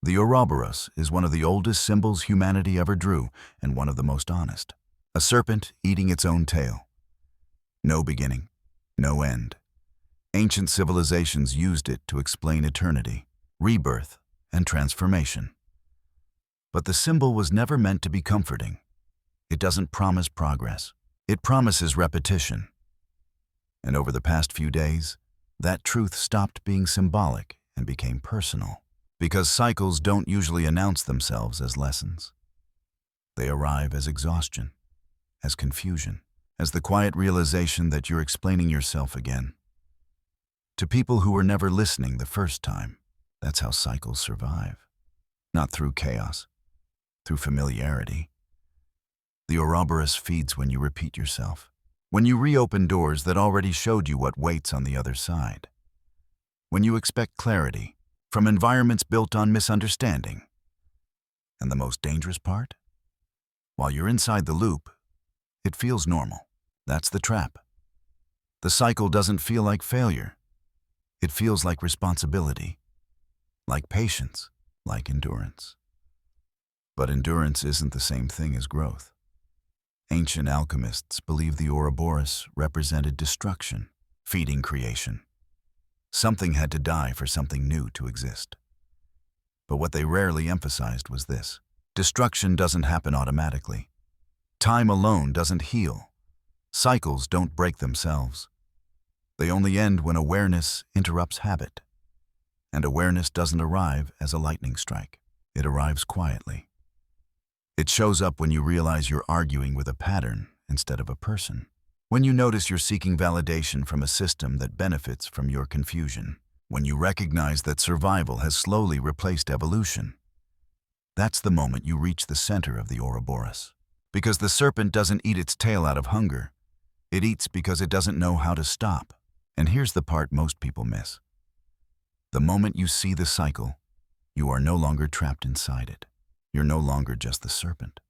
The Ouroboros is one of the oldest symbols humanity ever drew and one of the most honest. A serpent eating its own tail. No beginning, no end. Ancient civilizations used it to explain eternity, rebirth, and transformation. But the symbol was never meant to be comforting. It doesn't promise progress. It promises repetition. And over the past few days, that truth stopped being symbolic and became personal. Because cycles don't usually announce themselves as lessons. They arrive as exhaustion, as confusion, as the quiet realization that you're explaining yourself again. To people who were never listening the first time, that's how cycles survive. Not through chaos, through familiarity. The Ouroboros feeds when you repeat yourself. When you reopen doors that already showed you what waits on the other side. When you expect clarity from environments built on misunderstanding. And the most dangerous part? While you're inside the loop, it feels normal. That's the trap. The cycle doesn't feel like failure. It feels like responsibility, like patience, like endurance. But endurance isn't the same thing as growth. Ancient alchemists believed the Ouroboros represented destruction, feeding creation. Something had to die for something new to exist. But what they rarely emphasized was this: destruction doesn't happen automatically. Time alone doesn't heal. Cycles don't break themselves. They only end when awareness interrupts habit. And awareness doesn't arrive as a lightning strike. It arrives quietly. It shows up when you realize you're arguing with a pattern instead of a person. When you notice you're seeking validation from a system that benefits from your confusion. When you recognize that survival has slowly replaced evolution. That's the moment you reach the center of the Ouroboros. Because the serpent doesn't eat its tail out of hunger. It eats because it doesn't know how to stop. And here's the part most people miss. The moment you see the cycle, you are no longer trapped inside it. You're no longer just the serpent.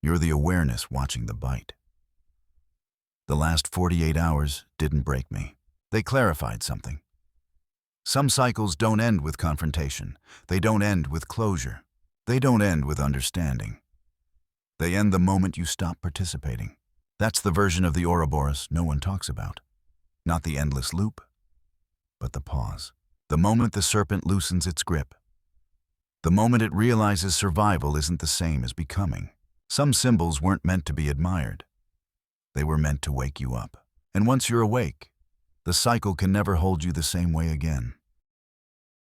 You're the awareness watching the bite. The last 48 hours didn't break me. They clarified something. Some cycles don't end with confrontation. They don't end with closure. They don't end with understanding. They end the moment you stop participating. That's the version of the Ouroboros no one talks about. Not the endless loop, but the pause. The moment the serpent loosens its grip. The moment it realizes survival isn't the same as becoming. Some symbols weren't meant to be admired. They were meant to wake you up. And once you're awake, the cycle can never hold you the same way again.